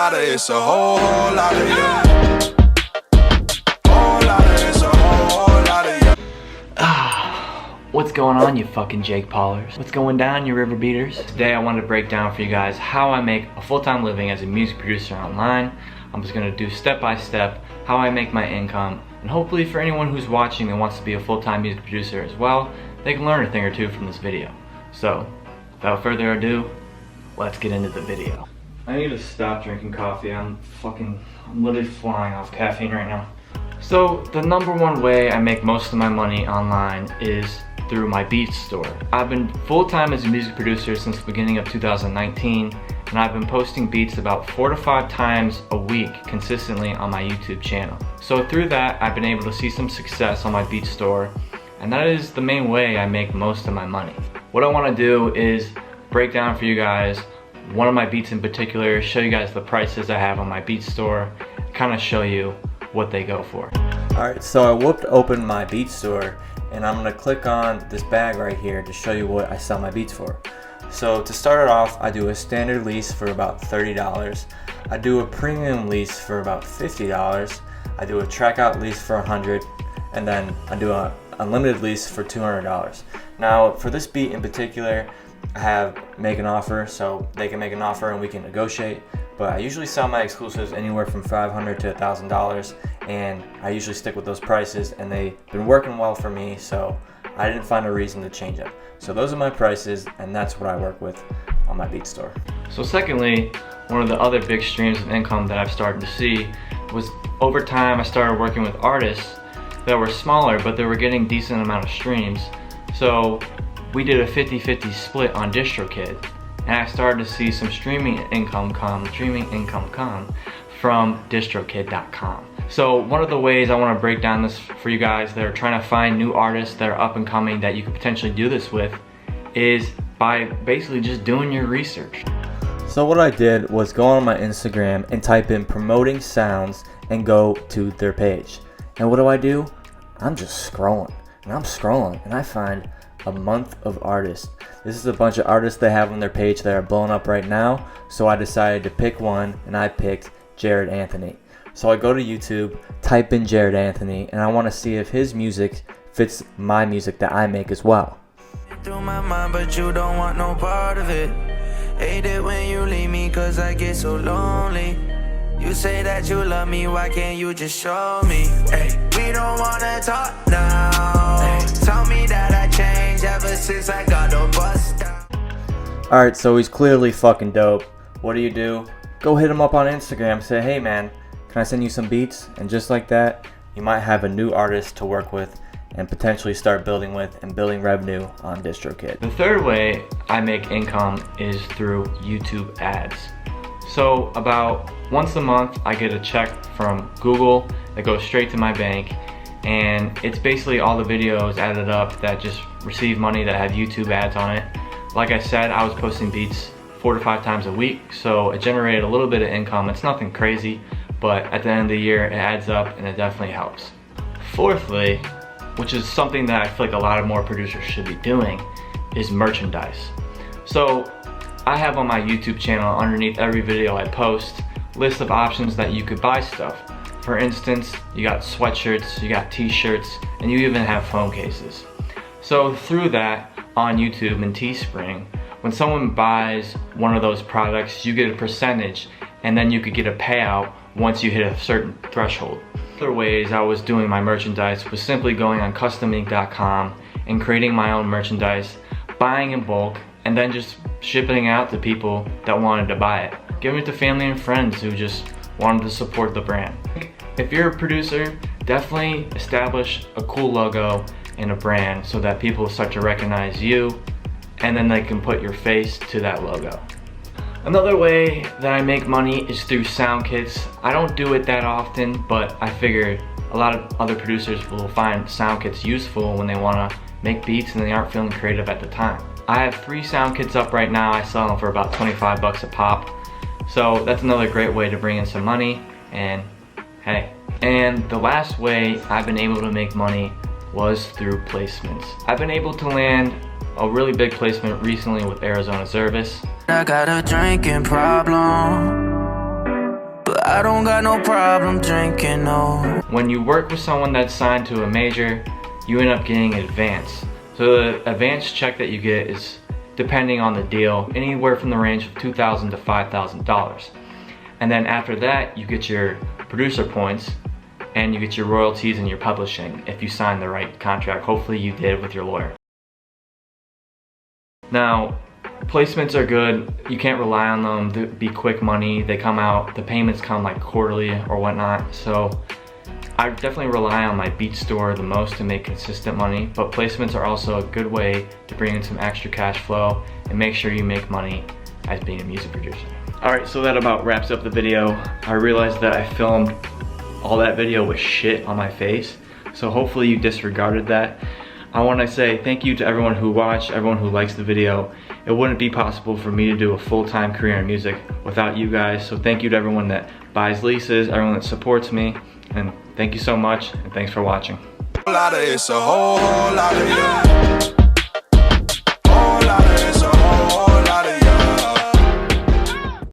lot of, it's a whole lot of you. What's going on, you fucking Jake Paulers? What's going down, you river beaters? Today I wanted to break down for you guys how I make a full-time living as a music producer online. I'm just gonna do step by step how I make my income, and hopefully for anyone who's watching and wants to be a full-time music producer as well, they can learn a thing or two from this video. So, without further ado, let's get into the video. I need to stop drinking coffee. I'm literally flying off caffeine right now. So, the number one way I make most of my money online is through my Beats store. I've been full-time as a music producer since the beginning of 2019, and I've been posting beats about 4 to 5 times a week consistently on my YouTube channel. So through that, I've been able to see some success on my Beats store, and that is the main way I make most of my money. What I want to do is break down for you guys one of my beats in particular, show you guys the prices I have on my Beats store, kind of show you what they go for. Alright, so I whooped open my Beats store, and I'm going to click on this bag right here to show you what I sell my beats for. So to start it off, I do a standard lease for about $30. I do a premium lease for about $50. I do a trackout lease for $100, and then I do an unlimited lease for $200. Now for this beat in particular, I have make an offer, so they can make an offer and we can negotiate. But I usually sell my exclusives anywhere from $500 to $1,000, and I usually stick with those prices, and they've been working well for me, so I didn't find a reason to change it. So those are my prices, and that's what I work with on my Beats store. So secondly, one of the other big streams of income that I've started to see was over time I started working with artists that were smaller, but they were getting decent amount of streams. So we did a 50-50 split on DistroKid, and I started to see some streaming income come from distrokid.com. So one of the ways I want to break down this for you guys that are trying to find new artists that are up and coming that you could potentially do this with is by basically just doing your research. So what I did was go on my Instagram and type in promoting sounds and go to their page. And what do? I'm just scrolling and I find a month of artists. This is a bunch of artists they have on their page that are blowing up right now, so I decided to pick one, and I picked Jared Anthony. So I go to YouTube, type in Jared Anthony, and I want to see if his music fits my music that I make as well. Through my mind, but you don't want no part of it. Hate it when you leave me, cause I get so lonely. You say that you love me, why can't you just show me? Hey, we don't wanna talk now. Hey, tell me that I changed ever since I got the bust down. Alright, so he's clearly fucking dope. What do? Go hit him up on Instagram, say, hey man, can I send you some beats? And just like that, you might have a new artist to work with and potentially start building with and building revenue on DistroKid. The third way I make income is through YouTube ads. So about once a month I get a check from Google that goes straight to my bank, and it's basically all the videos added up that just receive money that have YouTube ads on it. Like I said, I was posting beats 4 to 5 times a week, so it generated a little bit of income. It's nothing crazy, but at the end of the year it adds up and it definitely helps. Fourthly, which is something that I feel like a lot of more producers should be doing, is merchandise. So I have on my YouTube channel, underneath every video I post, list of options that you could buy stuff. For instance, you got sweatshirts, you got t-shirts, and you even have phone cases. So through that, on YouTube and Teespring, when someone buys one of those products, you get a percentage, and then you could get a payout once you hit a certain threshold. Other ways I was doing my merchandise was simply going on customink.com and creating my own merchandise, buying in bulk, and then just shipping it out to people that wanted to buy it. Giving it to family and friends who just wanted to support the brand. If you're a producer, definitely establish a cool logo and a brand so that people start to recognize you, and then they can put your face to that logo. Another way that I make money is through sound kits. I don't do it that often, but I figured a lot of other producers will find sound kits useful when they want to make beats and they aren't feeling creative at the time. I have 3 sound kits up right now. I sell them for about 25 bucks a pop. So that's another great way to bring in some money, and hey. And the last way I've been able to make money was through placements. I've been able to land a really big placement recently with Arizona Service. I got a drinking problem. I don't got no problem drinking, no. When you work with someone that's signed to a major, you end up getting advance. So the advance check that you get is, depending on the deal, anywhere from the range of $2,000 to $5,000. And then after that, you get your producer points and you get your royalties and your publishing if you sign the right contract. Hopefully you did with your lawyer. Now, placements are good. You can't rely on them to be quick money. They come out, the payments come like quarterly or whatnot. So I definitely rely on my beat store the most to make consistent money, but placements are also a good way to bring in some extra cash flow and make sure you make money as being a music producer. Alright, so that about wraps up the video. I realized that I filmed all that video with shit on my face, so hopefully you disregarded that. I want to say thank you to everyone who watched, everyone who likes the video. It wouldn't be possible for me to do a full-time career in music without you guys, so thank you to everyone that buys leases, everyone that supports me, and thank you so much, and thanks for watching. It's a whole lot of you.